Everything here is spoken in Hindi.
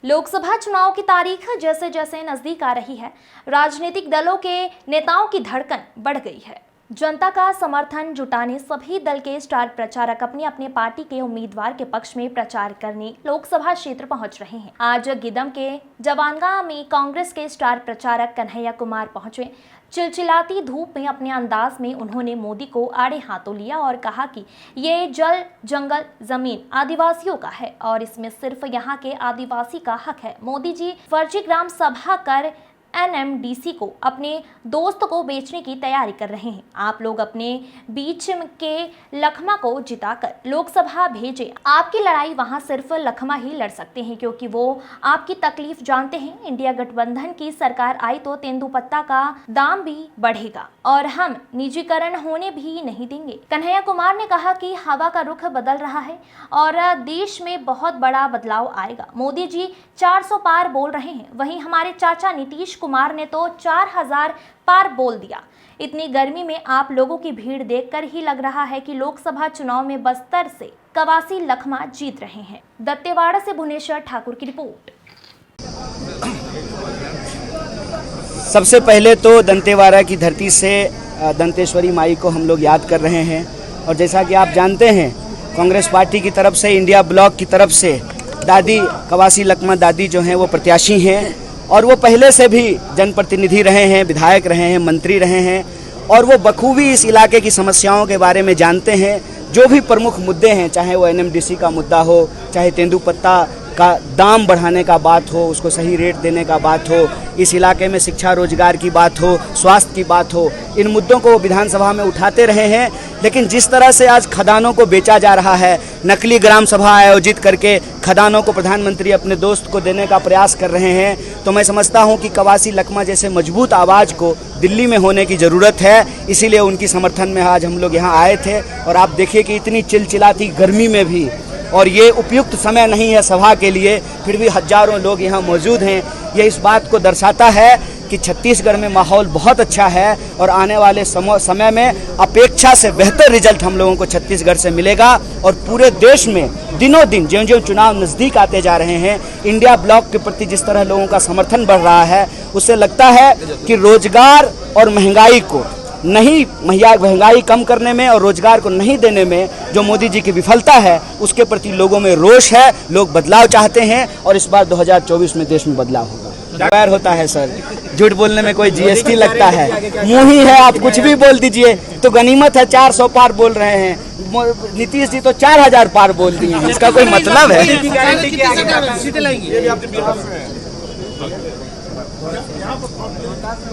लोकसभा चुनाव की तारीख जैसे जैसे नजदीक आ रही है, राजनीतिक दलों के नेताओं की धड़कन बढ़ गई है। जनता का समर्थन जुटाने सभी दल के स्टार प्रचारक अपनी अपनी पार्टी के उम्मीदवार के पक्ष में प्रचार करने लोकसभा क्षेत्र पहुंच रहे हैं। आज गिदम के जवानगा में कांग्रेस के स्टार प्रचारक कन्हैया कुमार पहुंचे। चिलचिलाती धूप में अपने अंदाज में उन्होंने मोदी को आड़े हाथों लिया और कहा कि ये जल, जंगल, जमीन आदिवासियों का है और इसमें सिर्फ यहाँ के आदिवासी का हक है। मोदी जी फर्जी ग्राम सभा कर एनएमडीसी को अपने दोस्त को बेचने की तैयारी कर रहे हैं। आप लोग अपने बीच के लखमा को जिताकर लोकसभा भेजें। आपकी लड़ाई वहां सिर्फ लखमा ही लड़ सकते हैं, क्योंकि वो आपकी तकलीफ जानते हैं। इंडिया गठबंधन की सरकार आई तो तेंदुपत्ता का दाम भी बढ़ेगा और हम निजीकरण होने भी नहीं देंगे। कन्हैया कुमार ने कहा कि हवा का रुख बदल रहा है और देश में बहुत बड़ा बदलाव आएगा। मोदी जी 400 पार बोल रहे हैं, वहीं हमारे चाचा नीतीश कुमार ने तो 4000 पार बोल दिया। इतनी गर्मी में आप लोगों की भीड़ देखकर ही लग रहा है कि लोकसभा चुनाव में बस्तर से कवासी लखमा जीत रहे हैं। दत्तेवाड़ा से भुवनेश्वर ठाकुर की रिपोर्ट। सबसे पहले तो दंतेवाड़ा की धरती से दंतेश्वरी माई को हम लोग याद कर रहे हैं और जैसा कि आप जानते हैं, कांग्रेस पार्टी की तरफ से, इंडिया ब्लॉक की तरफ से दादी कवासी लखमा दादी जो हैं वो प्रत्याशी हैं और वो पहले से भी जनप्रतिनिधि रहे हैं, विधायक रहे हैं, मंत्री रहे हैं और वो बखूबी इस इलाके की समस्याओं के बारे में जानते हैं। जो भी प्रमुख मुद्दे हैं, चाहे वो एनएमडीसी का मुद्दा हो, चाहे तेंदुपत्ता का दाम बढ़ाने का बात हो, उसको सही रेट देने का बात हो, इस इलाके में शिक्षा रोजगार की बात हो, स्वास्थ्य की बात हो, इन मुद्दों को विधानसभा में उठाते रहे हैं। लेकिन जिस तरह से आज खदानों को बेचा जा रहा है, नकली ग्राम सभा आयोजित करके खदानों को प्रधानमंत्री अपने दोस्त को देने का प्रयास कर रहे हैं, तो मैं समझता हूं कि कवासी लखमा जैसे मजबूत आवाज़ को दिल्ली में होने की ज़रूरत है। इसीलिए उनकी समर्थन में आज हम लोग यहाँ आए थे और आप देखिए कि इतनी चिलचिलाती गर्मी में भी, और ये उपयुक्त समय नहीं है सभा के लिए, फिर भी हजारों लोग यहाँ मौजूद हैं। ये इस बात को दर्शाता है कि छत्तीसगढ़ में माहौल बहुत अच्छा है और आने वाले समय में अपेक्षा से बेहतर रिजल्ट हम लोगों को छत्तीसगढ़ से मिलेगा। और पूरे देश में दिनों दिन ज्यों-ज्यों चुनाव नज़दीक आते जा रहे हैं, इंडिया ब्लॉक के प्रति जिस तरह लोगों का समर्थन बढ़ रहा है, उससे लगता है कि रोजगार और महंगाई को नहीं, महंगाई कम करने में और रोजगार को नहीं देने में जो मोदी जी की विफलता है, उसके प्रति लोगों में रोष है। लोग बदलाव चाहते हैं और इस बार 2024 में देश में बदलाव होगा। पैर होता है सर, झूठ बोलने में कोई जीएसटी लगता है, मुंह ही है, आप कुछ भी बोल दीजिए तो गनीमत है। 400 पार बोल रहे हैं, नीतीश जी तो 4000 पार बोल दिए हैं, इसका कोई मतलब है?